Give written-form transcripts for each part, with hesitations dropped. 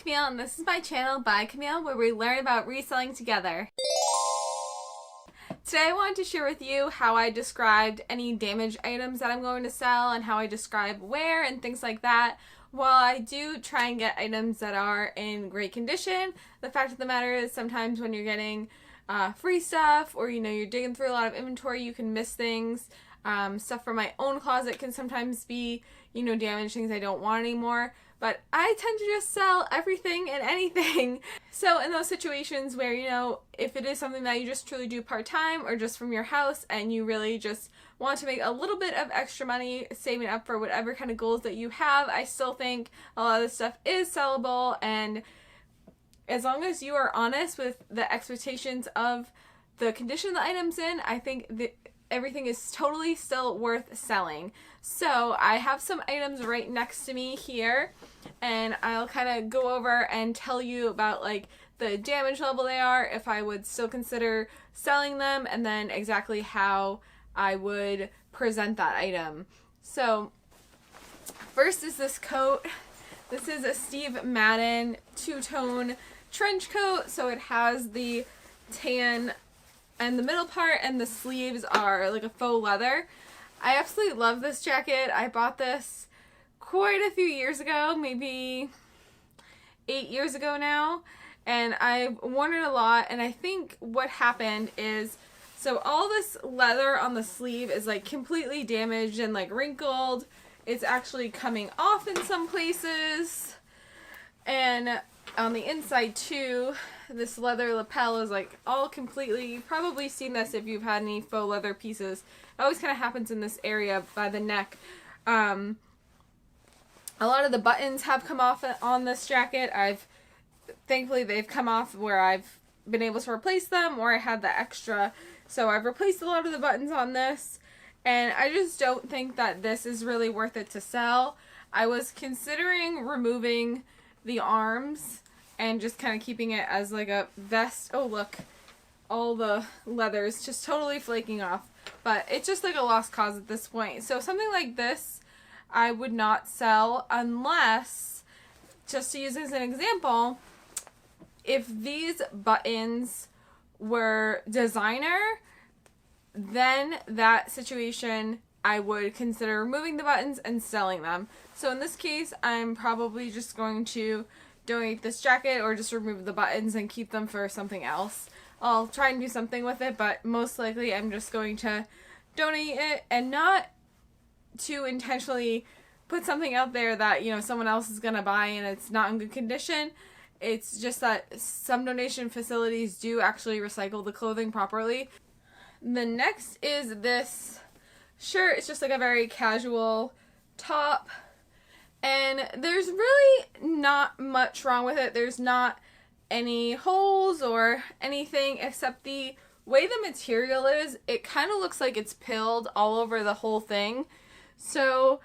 Camille, and this is my channel, By Camille, where we learn about reselling together. Today I wanted to share with you how I described any damaged items that I'm going to sell and how I describe wear and things like that. While I do try and get items that are in great condition, the fact of the matter is sometimes when you're getting free stuff or you're digging through a lot of inventory, you can miss things. Stuff from my own closet can sometimes be, damaged things I don't want anymore. But I tend to just sell everything and anything. So in those situations where, if it is something that you just truly do part-time or just from your house and you really just want to make a little bit of extra money saving up for whatever kind of goals that you have, I still think a lot of this stuff is sellable, and as long as you are honest with the expectations of the condition the item's in, I think that everything is totally still worth selling. So I have some items right next to me here, and I'll kind of go over and tell you about the damage level they are, if I would still consider selling them, and then exactly how I would present that item. So first is this coat. This is a Steve Madden two-tone trench coat, so it has the tan and the middle part, and the sleeves are like a faux leather. I absolutely love this jacket. I bought this quite a few years ago, maybe 8 years ago now, and I've worn it a lot. And I think what happened is, so all this leather on the sleeve is completely damaged and wrinkled. It's actually coming off in some places, and on the inside too, this leather lapel is all completely, you've probably seen this if you've had any faux leather pieces. It always kind of happens in this area by the neck. A lot of the buttons have come off on this jacket. Thankfully they've come off where I've been able to replace them, or I had the extra. So I've replaced a lot of the buttons on this, and I just don't think that this is really worth it to sell. I was considering removing the arms and just kind of keeping it as a vest. Oh look, all the leather's just totally flaking off, but it's just a lost cause at this point. So something like this I would not sell unless, just to use as an example, if these buttons were designer, then that situation I would consider removing the buttons and selling them. So in this case, I'm probably just going to donate this jacket or just remove the buttons and keep them for something else. I'll try and do something with it, but most likely I'm just going to donate it, and not to intentionally put something out there that, someone else is going to buy and it's not in good condition. It's just that some donation facilities do actually recycle the clothing properly. The next is this shirt. It's just a very casual top, and there's really not much wrong with it. There's not any holes or anything, except the way the material is, it kind of looks like it's pilled all over the whole thing. So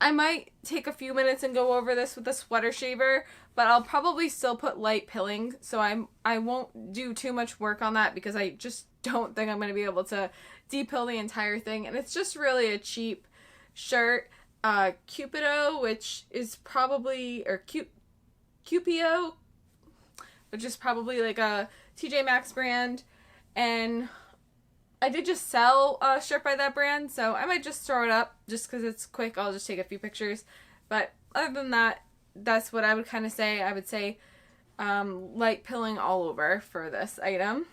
I might take a few minutes and go over this with a sweater shaver, but I'll probably still put light pilling, so I won't do too much work on that because I just don't think I'm going to be able to depill the entire thing. And it's just really a cheap shirt. Cupido, which is probably, or Cupio, which is probably a TJ Maxx brand, and I did just sell a shirt by that brand, so I might just throw it up just because it's quick. I'll just take a few pictures, but other than that, that's what I would kind of say. I would say light pilling all over for this item.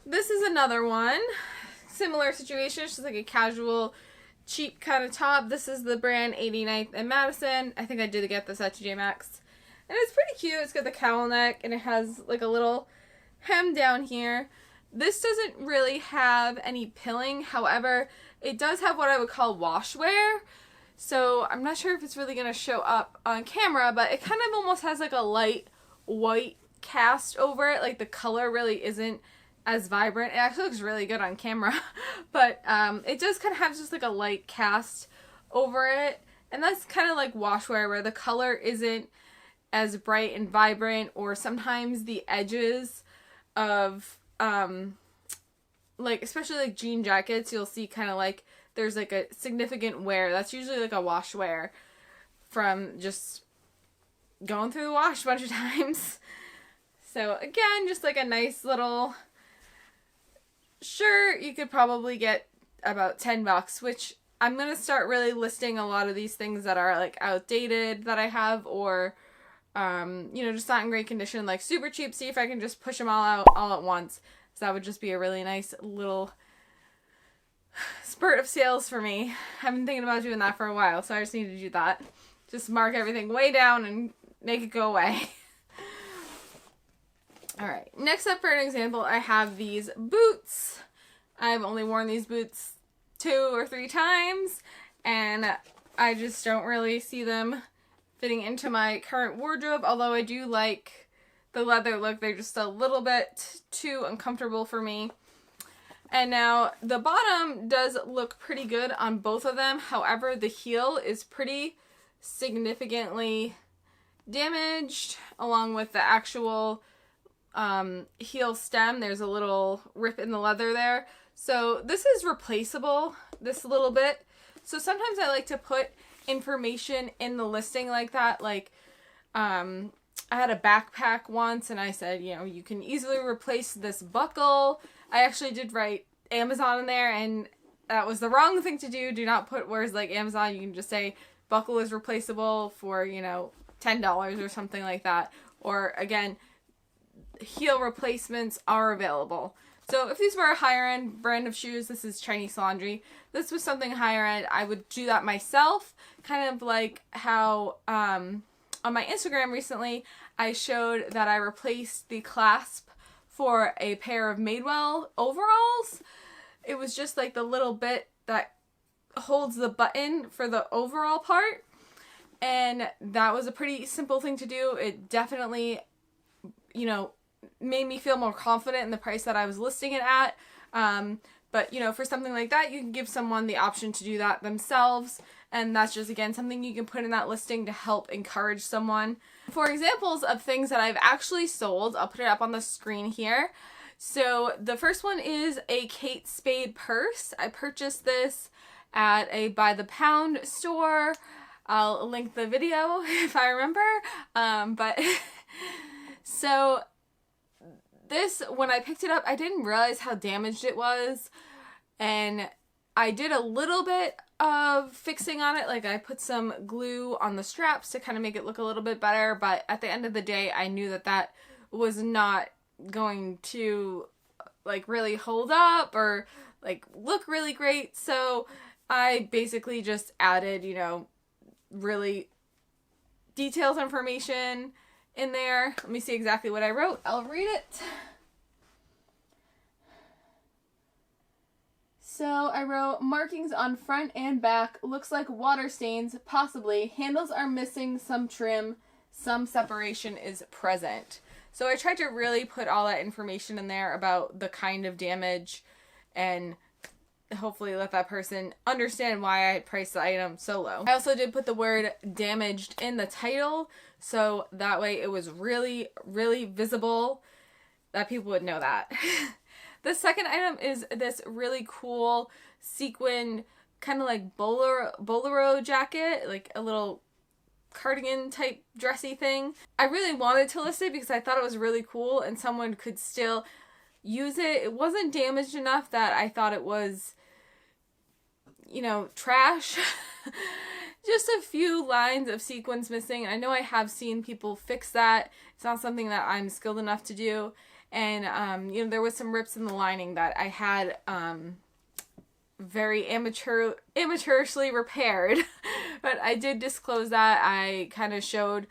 This is another one. Similar situation, it's just a casual, cheap kind of top. This is the brand 89th and Madison. I think I did get this at TJ Maxx. And it's pretty cute. It's got the cowl neck, and it has a little hem down here. This doesn't really have any pilling. However, it does have what I would call wash wear. So I'm not sure if it's really going to show up on camera, but it kind of almost has a light white cast over it. The color really isn't as vibrant. It actually looks really good on camera, but it does kind of have just a light cast over it, and that's kind of like washwear, where the color isn't as bright and vibrant, or sometimes the edges of especially jean jackets, you'll see kind of there's a significant wear. That's usually a wash wear from just going through the wash a bunch of times. So again, just like a nice little shirt you could probably get about $10, which I'm going to start really listing a lot of these things that are like outdated that I have, or you know, just not in great condition, like super cheap. See if I can just push them all out all at once. So that would just be a really nice little spurt of sales for me. I've been thinking about doing that for a while, so I just need to do that. Just mark everything way down and make it go away. Alright, next up for an example, I have these boots. I've only worn these boots 2 or 3 times, and I just don't really see them fitting into my current wardrobe, although I do like the leather look. They're just a little bit too uncomfortable for me. And now the bottom does look pretty good on both of them. However, the heel is pretty significantly damaged, along with the actual heel stem. There's a little rip in the leather there. So this is replaceable, this little bit. So sometimes I like to put information in the listing like that. Like, I had a backpack once and I said, you know, you can easily replace this buckle. I actually did write Amazon in there, and that was the wrong thing to do. Do not put words like Amazon. You can just say buckle is replaceable for, you know, $10 or something like that. Or again, heel replacements are available. So if these were a higher end brand of shoes, this is Chinese Laundry. This was something higher end, I would do that myself. Kind of like how on my Instagram recently, I showed that I replaced the clasp for a pair of Madewell overalls. It was just like the little bit that holds the button for the overall part. And that was a pretty simple thing to do. It definitely, you know, made me feel more confident in the price that I was listing it at. But, you know, for something like that, you can give someone the option to do that themselves. And that's just, again, something you can put in that listing to help encourage someone. For examples of things that I've actually sold, I'll put it up on the screen here. So the first one is a Kate Spade purse. I purchased this at a By the Pound store. I'll link the video if I remember. So this, when I picked it up, I didn't realize how damaged it was, and I did a little bit of fixing on it. Like, I put some glue on the straps to kind of make it look a little bit better, but at the end of the day, I knew that that was not going to, like, really hold up or, like, look really great. So I basically just added, you know, really detailed information in there. Let me see exactly what I wrote. I'll read it. So I wrote, markings on front and back, looks like water stains, possibly. Handles are missing some trim, some separation is present. So I tried to really put all that information in there about the kind of damage and hopefully let that person understand why I priced the item so low. I also did put the word damaged in the title, so that way it was really, really visible that people would know that. The second item is this really cool sequin, kind of like bolero jacket, like a little cardigan type dressy thing. I really wanted to list it because I thought it was really cool and someone could still use it. It wasn't damaged enough that I thought it was, you know, trash. Just a few lines of sequins missing. I know I have seen people fix that. It's not something that I'm skilled enough to do. And, you know, there was some rips in the lining that I had very amateurishly repaired. But I did disclose that. I kind of showed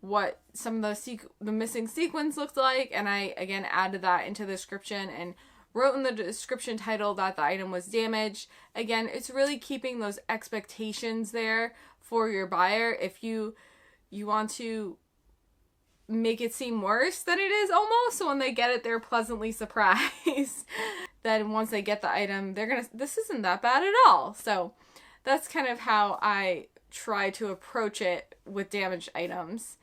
what some of the missing sequins looked like. And I, again, added that into the description and wrote in the description title that the item was damaged. Again, it's really keeping those expectations there for your buyer. If you want to make it seem worse than it is almost, so when they get it, they're pleasantly surprised. Then once they get the item, they're gonna, this isn't that bad at all. So that's kind of how I try to approach it with damaged items.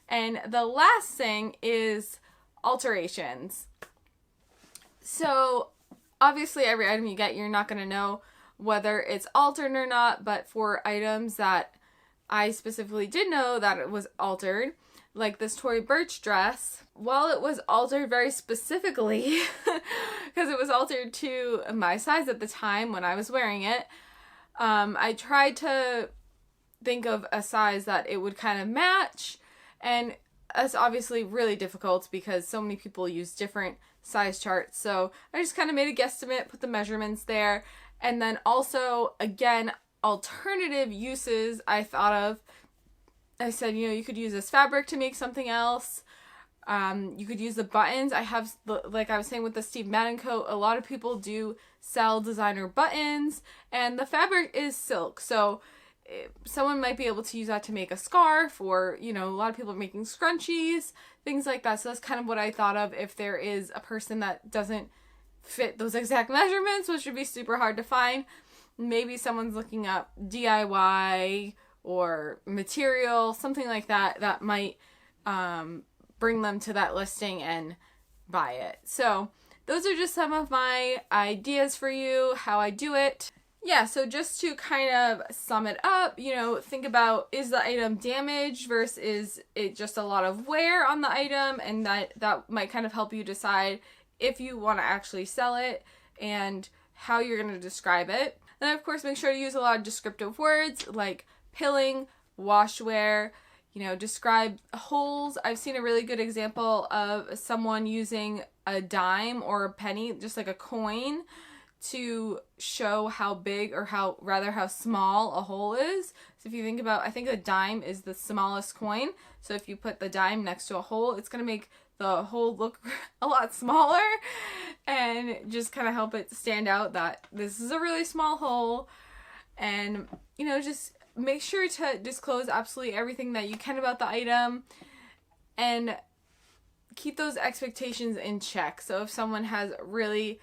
And the last thing is alterations. So obviously every item you get, you're not going to know whether it's altered or not, but for items that I specifically did know that it was altered. Like this Tory Burch dress, while it was altered very specifically, because it was altered to my size at the time when I was wearing it, I tried to think of a size that it would kind of match, and that's obviously really difficult because so many people use different size charts. So I just kind of made a guesstimate, put the measurements there, and then also, again, alternative uses I thought of. I said, you could use this fabric to make something else. You could use the buttons. I have, like I was saying with the Steve Madden coat, a lot of people do sell designer buttons, and the fabric is silk. So someone might be able to use that to make a scarf, or, a lot of people are making scrunchies, things like that. So that's kind of what I thought of if there is a person that doesn't fit those exact measurements, which would be super hard to find. Maybe someone's looking up DIY or material, something like that, that might bring them to that listing and buy it. So those are just some of my ideas for you, how I do it. Yeah, so just to kind of sum it up, think about, is the item damaged versus is it just a lot of wear on the item, and that might kind of help you decide if you want to actually sell it and how you're going to describe it. Then of course make sure to use a lot of descriptive words like pilling, washwear, describe holes. I've seen a really good example of someone using a dime or a penny, just like a coin, to show how big or how small a hole is. So if you think about, I think a dime is the smallest coin. So if you put the dime next to a hole, it's going to make the hole look a lot smaller and just kind of help it stand out that this is a really small hole. And, just make sure to disclose absolutely everything that you can about the item and keep those expectations in check. So if someone has really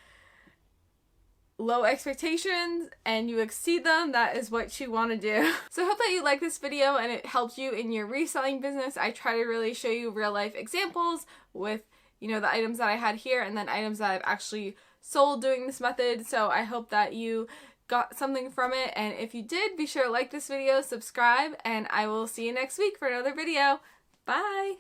low expectations and you exceed them, that is what you want to do. So I hope that you like this video and it helps you in your reselling business. I try to really show you real life examples with, the items that I had here and then items that I've actually sold doing this method. So I hope that you got something from it, and if you did, be sure to like this video, subscribe, and I will see you next week for another video. Bye!